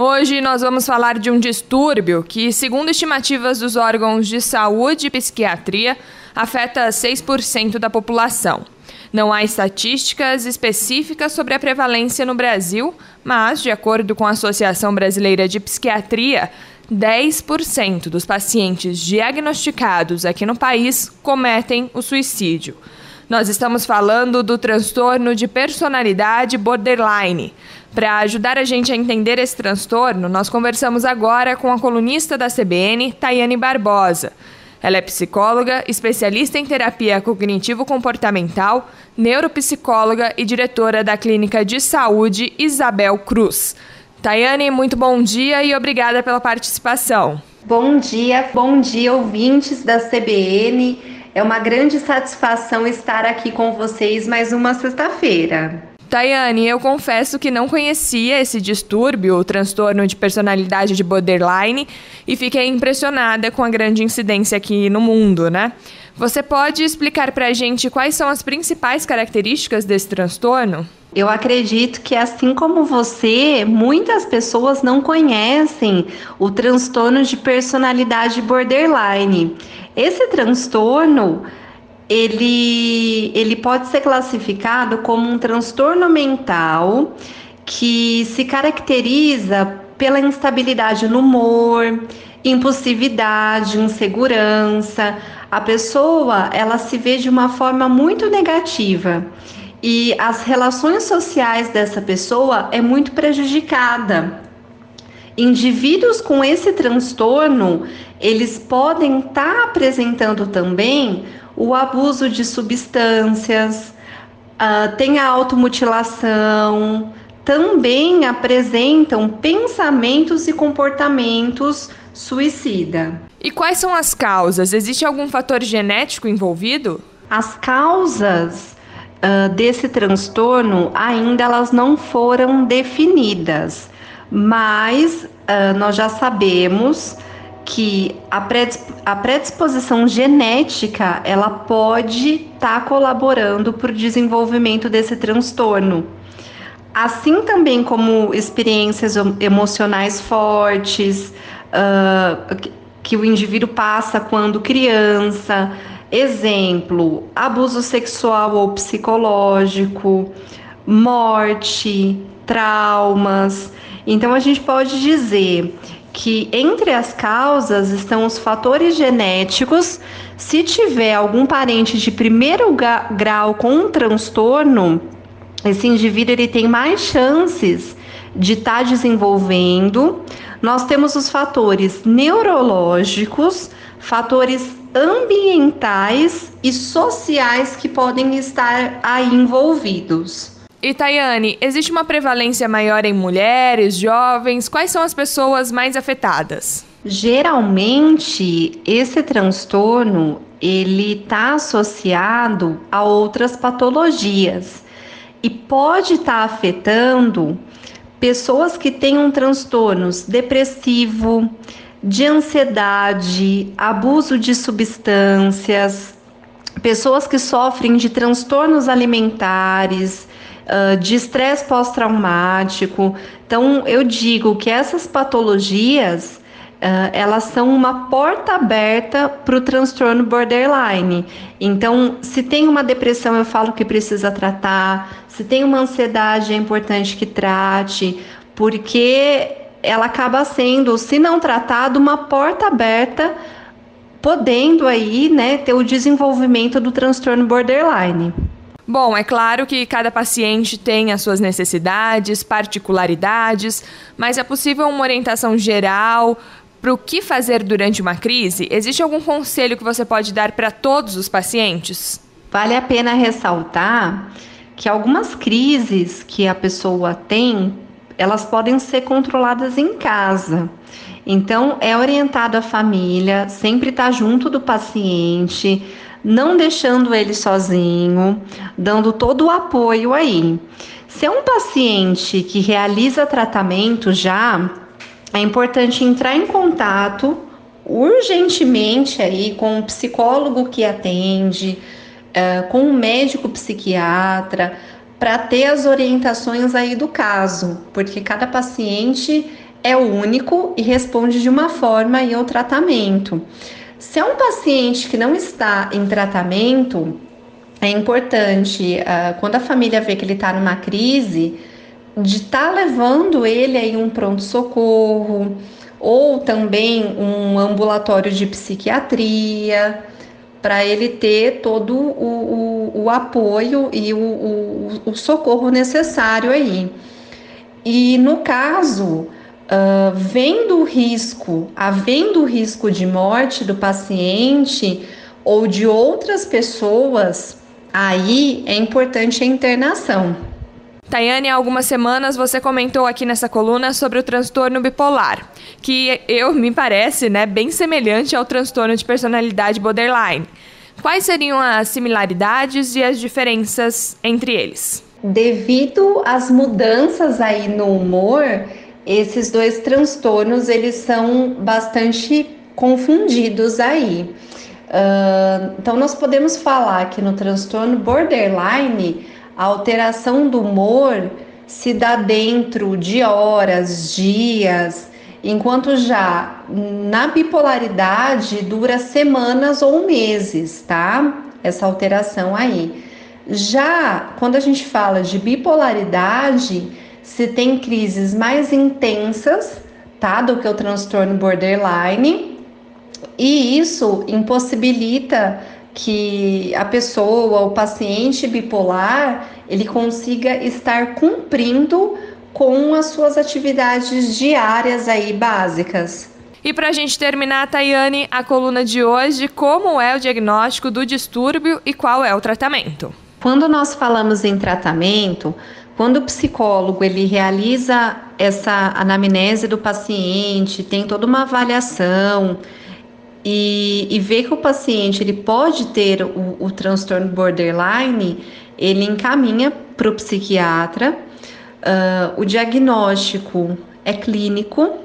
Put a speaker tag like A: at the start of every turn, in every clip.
A: Hoje nós vamos falar de um distúrbio que, segundo estimativas dos órgãos de saúde e psiquiatria, afeta 6% da população. Não há estatísticas específicas sobre a prevalência no Brasil, mas, de acordo com a Associação Brasileira de Psiquiatria, 10% dos pacientes diagnosticados aqui no país cometem o suicídio. Nós estamos falando do transtorno de personalidade borderline. Para ajudar a gente a entender esse transtorno, nós conversamos agora com a colunista da CBN, Tayane Barbosa. Ela é psicóloga, especialista em terapia cognitivo-comportamental, neuropsicóloga e diretora da Clínica de Saúde Isabel Cruz. Tayane, muito bom dia e obrigada pela participação.
B: Bom dia, ouvintes da CBN. É uma grande satisfação estar aqui com vocês mais uma sexta-feira.
A: Tayane, eu confesso que não conhecia esse distúrbio, o transtorno de personalidade de borderline, e fiquei impressionada com a grande incidência aqui no mundo, né? Você pode explicar pra gente quais são as principais características desse transtorno?
B: Eu acredito que, assim como você, muitas pessoas não conhecem o transtorno de personalidade borderline. Esse transtorno, ele pode ser classificado como um transtorno mental que se caracteriza pela instabilidade no humor, impulsividade, insegurança. A pessoa, ela se vê de uma forma muito negativa e as relações sociais dessa pessoa é muito prejudicada. Indivíduos com esse transtorno, eles podem estar apresentando também o abuso de substâncias, tem a automutilação, também apresentam pensamentos e comportamentos suicida.
A: E quais são as causas? Existe algum fator genético envolvido?
B: As causas desse transtorno ainda elas não foram definidas, mas nós já sabemos que a predisposição genética ela pode estar colaborando para o desenvolvimento desse transtorno. Assim também como experiências emocionais fortes que o indivíduo passa quando criança, exemplo, abuso sexual ou psicológico, morte, traumas. Então a gente pode dizer que entre as causas estão os fatores genéticos. Se tiver algum parente de primeiro grau com um transtorno, esse indivíduo ele tem mais chances de estar desenvolvendo. Nós temos os fatores neurológicos, fatores ambientais e sociais que podem estar aí envolvidos.
A: E Tayane, existe uma prevalência maior em mulheres, jovens? Quais são as pessoas mais afetadas?
B: Geralmente, esse transtorno ele está associado a outras patologias e pode estar afetando pessoas que tenham transtornos depressivo, de ansiedade, abuso de substâncias, pessoas que sofrem de transtornos alimentares, de estresse pós-traumático. Então, eu digo que essas patologias, elas são uma porta aberta para o transtorno borderline. Então, se tem uma depressão, eu falo que precisa tratar. Se tem uma ansiedade, é importante que trate, porque ela acaba sendo, se não tratada, uma porta aberta, podendo aí, né, ter o desenvolvimento do transtorno borderline.
A: Bom, é claro que cada paciente tem as suas necessidades, particularidades, mas é possível uma orientação geral para o que fazer durante uma crise? Existe algum conselho que você pode dar para todos os pacientes?
B: Vale a pena ressaltar que algumas crises que a pessoa tem, elas podem ser controladas em casa. Então, é orientado a família, sempre estar junto do paciente, não deixando ele sozinho, dando todo o apoio aí. Se é um paciente que realiza tratamento já, é importante entrar em contato urgentemente aí com o psicólogo que atende, com o médico psiquiatra, para ter as orientações aí do caso, porque cada paciente é único e responde de uma forma ao tratamento. Se é um paciente que não está em tratamento, é importante, quando a família vê que ele está numa crise, de estar levando ele aí um pronto-socorro ou também um ambulatório de psiquiatria, para ele ter todo o apoio e o socorro necessário aí. E no caso, havendo risco de morte do paciente ou de outras pessoas, aí é importante a internação.
A: Tayane, há algumas semanas você comentou aqui nessa coluna sobre o transtorno bipolar, que me parece, bem semelhante ao transtorno de personalidade borderline. Quais seriam as similaridades e as diferenças entre eles?
B: Devido às mudanças aí no humor, esses dois transtornos, eles são bastante confundidos aí. Então, nós podemos falar que no transtorno borderline, a alteração do humor se dá dentro de horas, dias, enquanto já na bipolaridade dura semanas ou meses, tá? Essa alteração aí. Já quando a gente fala de bipolaridade, se tem crises mais intensas, tá? Do que o transtorno borderline, e isso impossibilita que a pessoa, o paciente bipolar, ele consiga estar cumprindo com as suas atividades diárias aí básicas.
A: E para a gente terminar, Tayane, a coluna de hoje, como é o diagnóstico do distúrbio e qual é o tratamento?
B: Quando nós falamos em tratamento, quando o psicólogo ele realiza essa anamnese do paciente, tem toda uma avaliação e vê que o paciente ele pode ter o transtorno borderline, ele encaminha para o psiquiatra. O diagnóstico é clínico,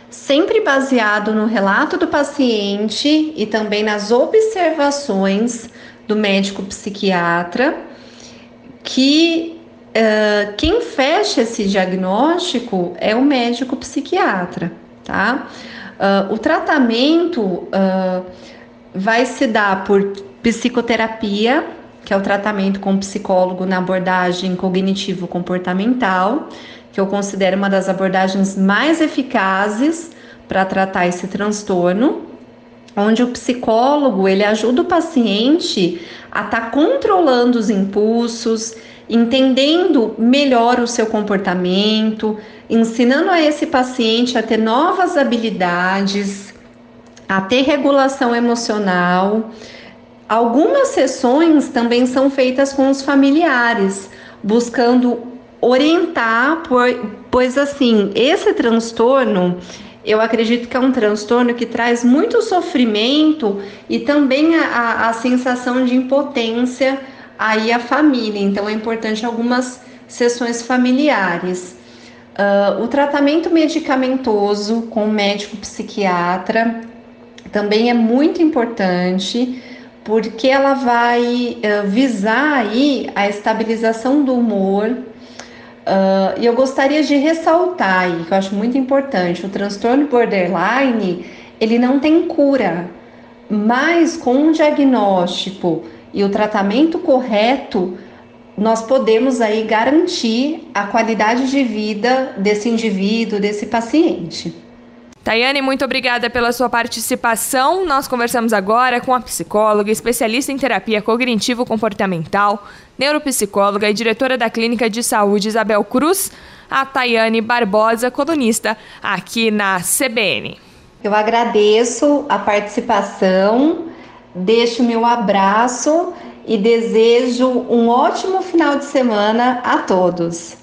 B: sempre baseado no relato do paciente e também nas observações do médico psiquiatra, que quem fecha esse diagnóstico é o médico psiquiatra, tá? O tratamento vai se dar por psicoterapia, que é o tratamento com psicólogo na abordagem cognitivo-comportamental, que eu considero uma das abordagens mais eficazes para tratar esse transtorno, onde o psicólogo ele ajuda o paciente a estar controlando os impulsos, entendendo melhor o seu comportamento, ensinando a esse paciente a ter novas habilidades, a ter regulação emocional. Algumas sessões também são feitas com os familiares, buscando orientar, pois assim, esse transtorno, eu acredito que é um transtorno que traz muito sofrimento e também a sensação de impotência aí à família. Então é importante algumas sessões familiares. O tratamento medicamentoso com o médico psiquiatra também é muito importante, porque ela vai visar aí a estabilização do humor. E eu gostaria de ressaltar aí, que eu acho muito importante, o transtorno borderline, ele não tem cura, mas com um diagnóstico e o tratamento correto, nós podemos aí garantir a qualidade de vida desse indivíduo, desse paciente.
A: Tayane, muito obrigada pela sua participação. Nós conversamos agora com a psicóloga, especialista em terapia cognitivo-comportamental, neuropsicóloga e diretora da Clínica de Saúde Isabel Cruz, a Tayane Barbosa, colunista aqui na CBN.
B: Eu agradeço a participação, deixo meu abraço e desejo um ótimo final de semana a todos.